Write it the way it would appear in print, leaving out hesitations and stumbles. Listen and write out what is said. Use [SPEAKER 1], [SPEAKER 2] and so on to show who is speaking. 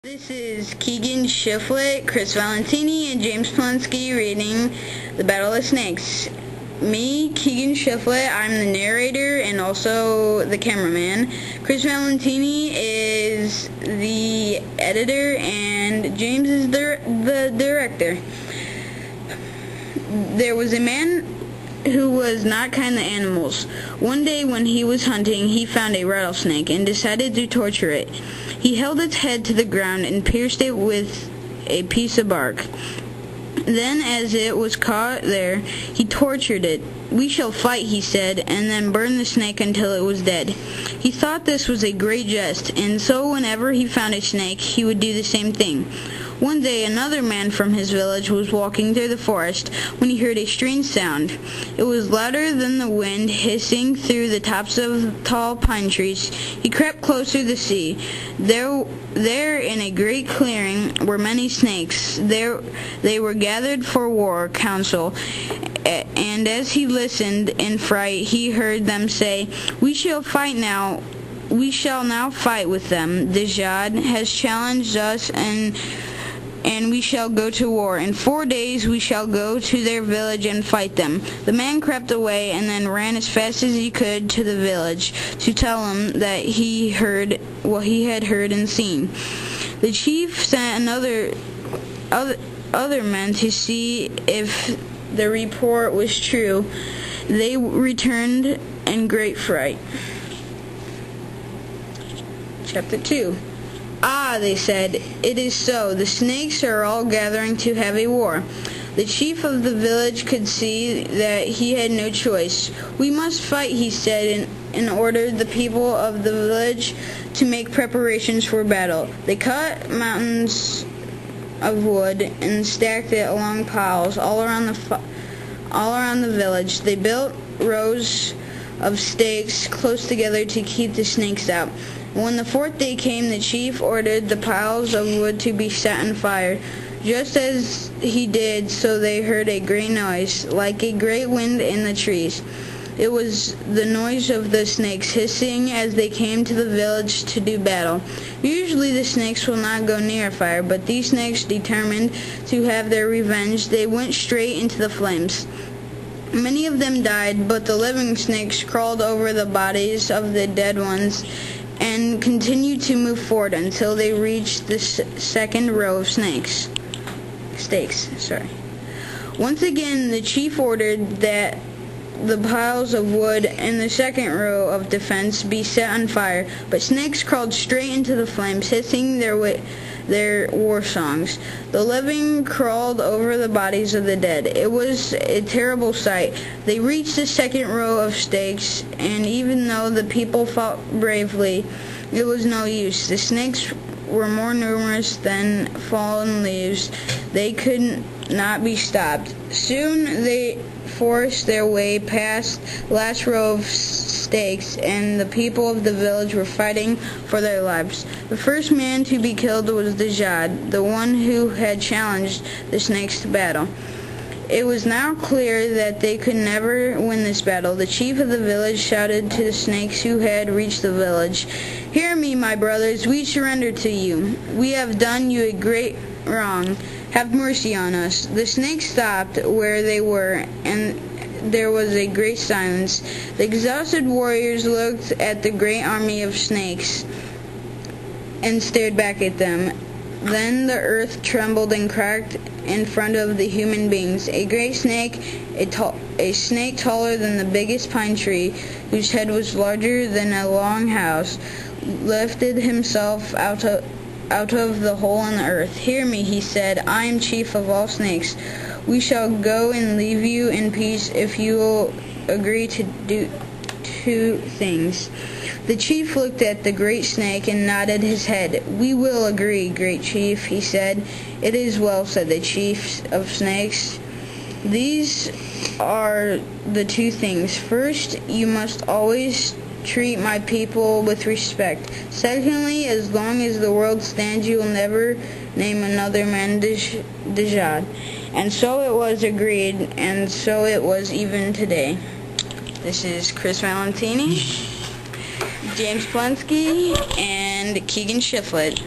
[SPEAKER 1] This is Keegan Shiflett, Chris Valentini, and James Polensky reading The Battle of the Snakes. Me, Keegan Shiflett, I'm the narrator and also the cameraman. Chris Valentini is the editor and James is the director. There was a man who was not kind to animals. One day when he was hunting, he found a rattlesnake and decided to torture it. He held its head to the ground and pierced it with a piece of bark. Then, as it was caught there, he tortured it. "We shall fight," he said, and then burned the snake until it was dead. He thought this was a great jest, and so whenever he found a snake, he would do the same thing. One day, another man from his village was walking through the forest when he heard a strange sound. It was louder than the wind hissing through the tops of tall pine trees. He crept closer to see. There in a great clearing were many snakes. They were gathered for war council, and as he listened in fright, he heard them say, "We shall now fight with them. Dajjad has challenged us, and we shall go to war. In 4 days we shall go to their village and fight them." The man crept away and then ran as fast as he could to the village to tell them that he heard what he had heard and seen. The chief sent other men to see if the report was true. They returned in great fright. Chapter 2. "Ah," they said, "it is so. The snakes are all gathering to have a war." The chief of the village could see that he had no choice. "We must fight," he said, and ordered the people of the village to make preparations for battle. They cut mountains of wood and stacked it along piles all around the village. They built rows of stakes close together to keep the snakes out. When the 4th day came, the chief ordered the piles of wood to be set on fire. Just as he did so, they heard a great noise, like a great wind in the trees. It was the noise of the snakes hissing as they came to the village to do battle. Usually the snakes will not go near a fire, but these snakes, determined to have their revenge, they went straight into the flames. Many of them died, but the living snakes crawled over the bodies of the dead ones and continued to move forward until they reached the second row of stakes. Once again, the chief ordered that the piles of wood in the second row of defense be set on fire, but snakes crawled straight into the flames, hissing their war songs. The living crawled over the bodies of the dead. It was a terrible sight. They reached the second row of stakes, and even though the people fought bravely, it was no use. The snakes were more numerous than fallen leaves. They could not be stopped. Soon they forced their way past the last row of stakes, and the people of the village were fighting for their lives. The first man to be killed was Dajjad, the one who had challenged the snakes to battle. It was now clear that they could never win this battle. The chief of the village shouted to the snakes who had reached the village, "Hear me, my brothers, we surrender to you. We have done you a great wrong. Have mercy on us." The snakes stopped where they were, and there was a great silence. The exhausted warriors looked at the great army of snakes and stared back at them. Then the earth trembled and cracked in front of the human beings. A great snake, a snake taller than the biggest pine tree, whose head was larger than a long house, lifted himself out of the hole in the earth. "Hear me," he said. "I am chief of all snakes. We shall go and leave you in peace if you will agree to do 2 things. The chief looked at the great snake and nodded his head. "We will agree, great chief," he said. "It is well," said the chief of snakes. "These are the 2 things. First, you must always treat my people with respect. Secondly, as long as the world stands, you will never name another man Dajjad." And so it was agreed, and so it was even today. This is Chris Valentini, James Polensky, and Keegan Shiflett.